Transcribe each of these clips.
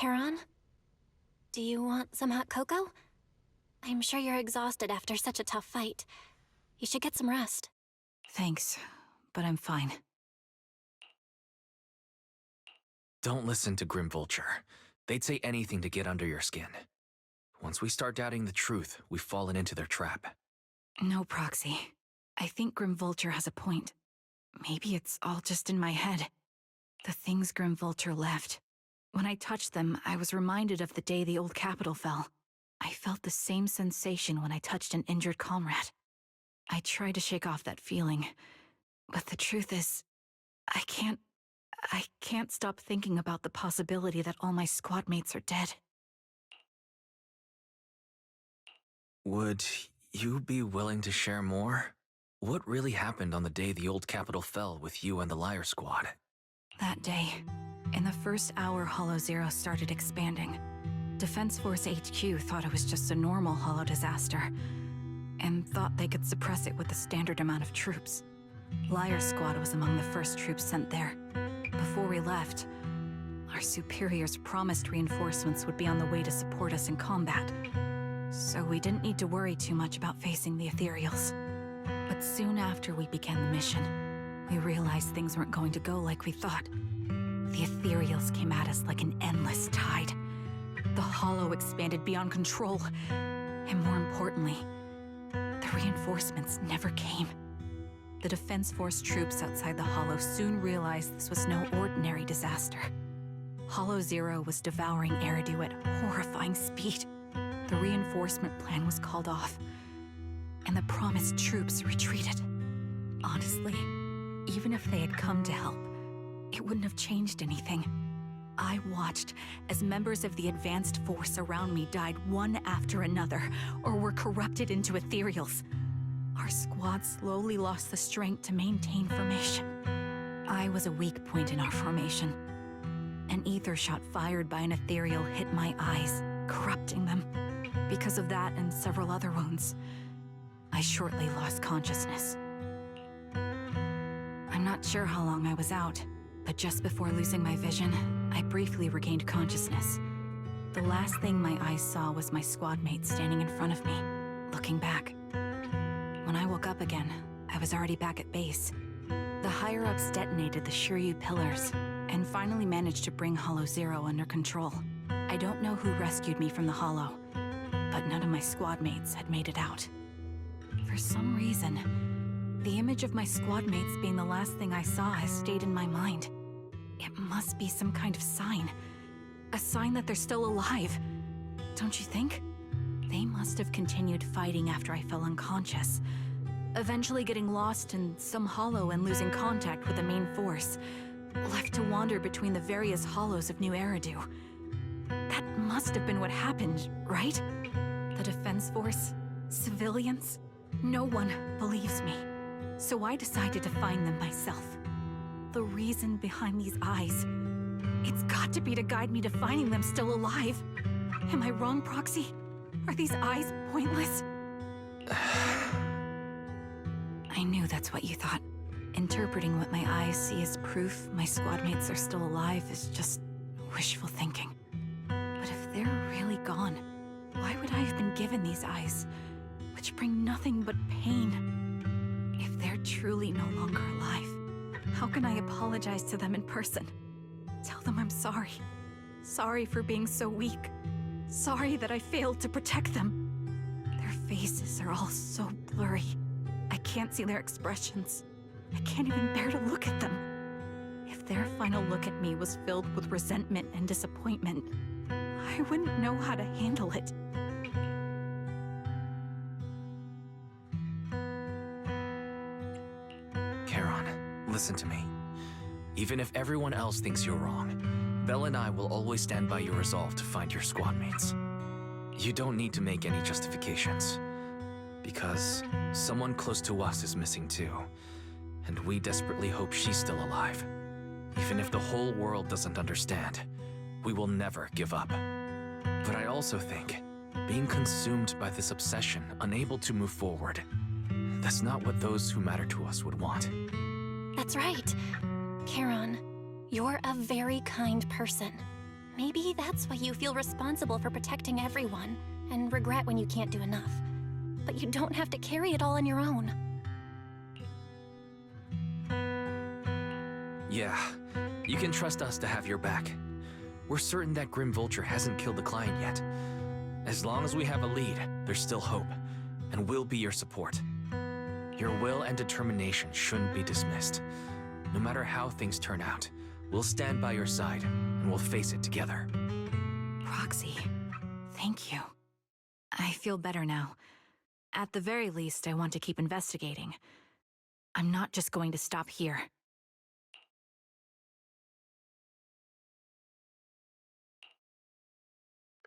Charon? Do you want some hot cocoa? I'm sure you're exhausted after such a tough fight. You should get some rest. Thanks, but I'm fine. Don't listen to Grim Vulture. They'd say anything to get under your skin. Once we start doubting the truth, we've fallen into their trap. No, Proxy. I think Grim Vulture has a point. Maybe it's all just in my head. The things Grim Vulture left. When I touched them, I was reminded of the day the old capital fell. I felt the same sensation when I touched an injured comrade. I tried to shake off that feeling, but the truth is, I can't stop thinking about the possibility that all my squad mates are dead. Would you be willing to share more? What really happened on the day the old capital fell with you and the Liar Squad? That day, in the first hour Hollow Zero started expanding. Defense Force HQ thought it was just a normal Hollow disaster, and thought they could suppress it with the standard amount of troops. Liar Squad was among the first troops sent there. Before we left, our superiors promised reinforcements would be on the way to support us in combat, so we didn't need to worry too much about facing the Ethereals. But soon after we began the mission, we realized things weren't going to go like we thought. The Ethereals came at us like an endless tide. The Hollow expanded beyond control, and more importantly, the reinforcements never came. The Defense Force troops outside the Hollow soon realized this was no ordinary disaster. Hollow Zero was devouring Eridu at horrifying speed. The reinforcement plan was called off, and the promised troops retreated. Honestly, even if they had come to help, it wouldn't have changed anything. I watched as members of the advanced force around me died one after another, or were corrupted into ethereals. Our squad slowly lost the strength to maintain formation. I was a weak point in our formation. An ether shot fired by an ethereal hit my eyes, corrupting them. Because of that and several other wounds, I shortly lost consciousness. I'm not sure how long I was out, but just before losing my vision, I briefly regained consciousness. The last thing my eyes saw was my squad mate standing in front of me, looking back. When I woke up again, I was already back at base. The higher-ups detonated the Shiryu pillars, and finally managed to bring Hollow Zero under control. I don't know who rescued me from the Hollow, but none of my squad mates had made it out. For some reason, the image of my squad mates being the last thing I saw has stayed in my mind. It must be some kind of sign. A sign that they're still alive. Don't you think? They must have continued fighting after I fell unconscious, eventually getting lost in some hollow and losing contact with the main force, left to wander between the various hollows of New Eridu. That must have been what happened, right? The Defense Force? Civilians? No one believes me. So I decided to find them myself. The reason behind these eyes. It's got to be to guide me to finding them still alive. Am I wrong, Proxy? Are these eyes pointless? I knew that's what you thought. Interpreting what my eyes see as proof my squad mates are still alive is just wishful thinking. But if they're really gone, why would I have been given these eyes, which bring nothing but pain? If they're truly no longer alive, how can I apologize to them in person? Tell them I'm sorry. Sorry for being so weak. Sorry that I failed to protect them. Their faces are all so blurry. I can't see their expressions. I can't even bear to look at them. If their final look at me was filled with resentment and disappointment, I wouldn't know how to handle it. Charon, listen to me. Even if everyone else thinks you're wrong, Belle and I will always stand by your resolve to find your squad mates. You don't need to make any justifications, because someone close to us is missing too, and we desperately hope she's still alive. Even if the whole world doesn't understand, we will never give up. But I also think, being consumed by this obsession, unable to move forward, that's not what those who matter to us would want. That's right. Charon, you're a very kind person. Maybe that's why you feel responsible for protecting everyone, and regret when you can't do enough. But you don't have to carry it all on your own. Yeah, you can trust us to have your back. We're certain that Grim Vulture hasn't killed the client yet. As long as we have a lead, there's still hope, and we'll be your support. Your will and determination shouldn't be dismissed. No matter how things turn out, we'll stand by your side, and we'll face it together. Roxy, thank you. I feel better now. At the very least, I want to keep investigating. I'm not just going to stop here.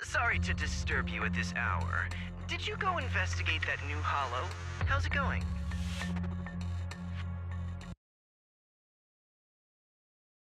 Sorry to disturb you at this hour. Did you go investigate that new holo? How's it going?